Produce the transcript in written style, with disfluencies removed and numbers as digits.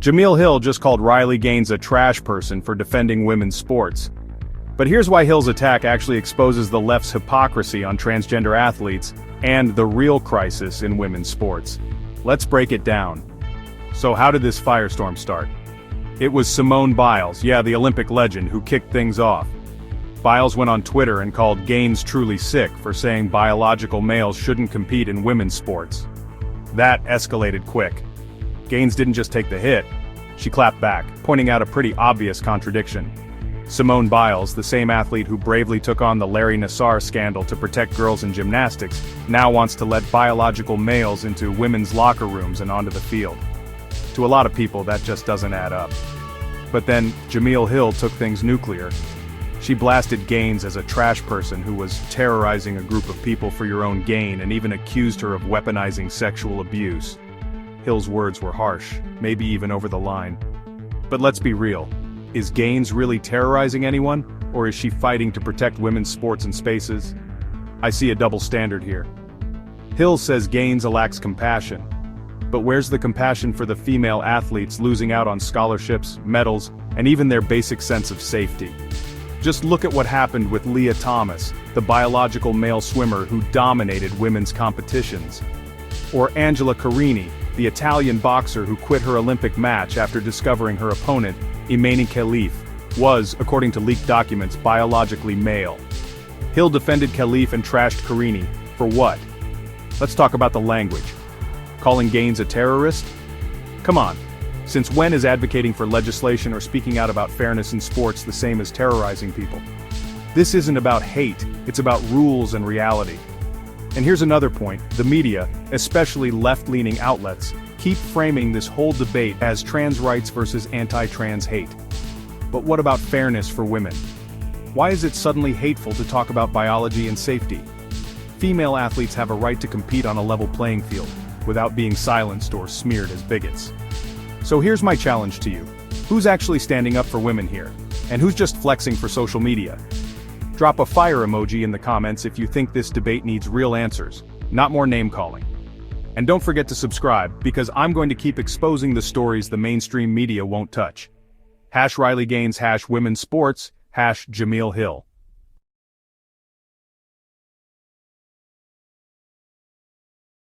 Jemele Hill just called Riley Gaines a trash person for defending women's sports. But here's why Hill's attack actually exposes the left's hypocrisy on transgender athletes and the real crisis in women's sports. Let's break it down. So how did this firestorm start? It was Simone Biles, yeah, the Olympic legend, who kicked things off. Biles went on Twitter and called Gaines truly sick for saying biological males shouldn't compete in women's sports. That escalated quick. Gaines didn't just take the hit, she clapped back, pointing out a pretty obvious contradiction. Simone Biles, the same athlete who bravely took on the Larry Nassar scandal to protect girls in gymnastics, now wants to let biological males into women's locker rooms and onto the field. To a lot of people, that just doesn't add up. But then, Jemele Hill took things nuclear. She blasted Gaines as a trash person who was terrorizing a group of people for your own gain and even accused her of weaponizing sexual abuse. Hill's words were harsh, maybe even over the line. But let's be real. Is Gaines really terrorizing anyone, or is she fighting to protect women's sports and spaces? I see a double standard here. Hill says Gaines lacks compassion. But where's the compassion for the female athletes losing out on scholarships, medals, and even their basic sense of safety? Just look at what happened with Leah Thomas, the biological male swimmer who dominated women's competitions. Or Angela Carini, the Italian boxer who quit her Olympic match after discovering her opponent, Imani Khalif, was, according to leaked documents, biologically male. Hill defended Khalif and trashed Carini. For what? Let's talk about the language. Calling Gaines a terrorist? Come on. Since when is advocating for legislation or speaking out about fairness in sports the same as terrorizing people? This isn't about hate, it's about rules and reality. And here's another point, the media, especially left-leaning outlets, keep framing this whole debate as trans rights versus anti-trans hate. But what about fairness for women? Why is it suddenly hateful to talk about biology and safety? Female athletes have a right to compete on a level playing field, without being silenced or smeared as bigots. So here's my challenge to you. Who's actually standing up for women here? And who's just flexing for social media? Drop a fire emoji in the comments if you think this debate needs real answers, not more name-calling. And don't forget to subscribe, because I'm going to keep exposing the stories the mainstream media won't touch. #Riley Gaines, #women's sports, #Jemele Hill.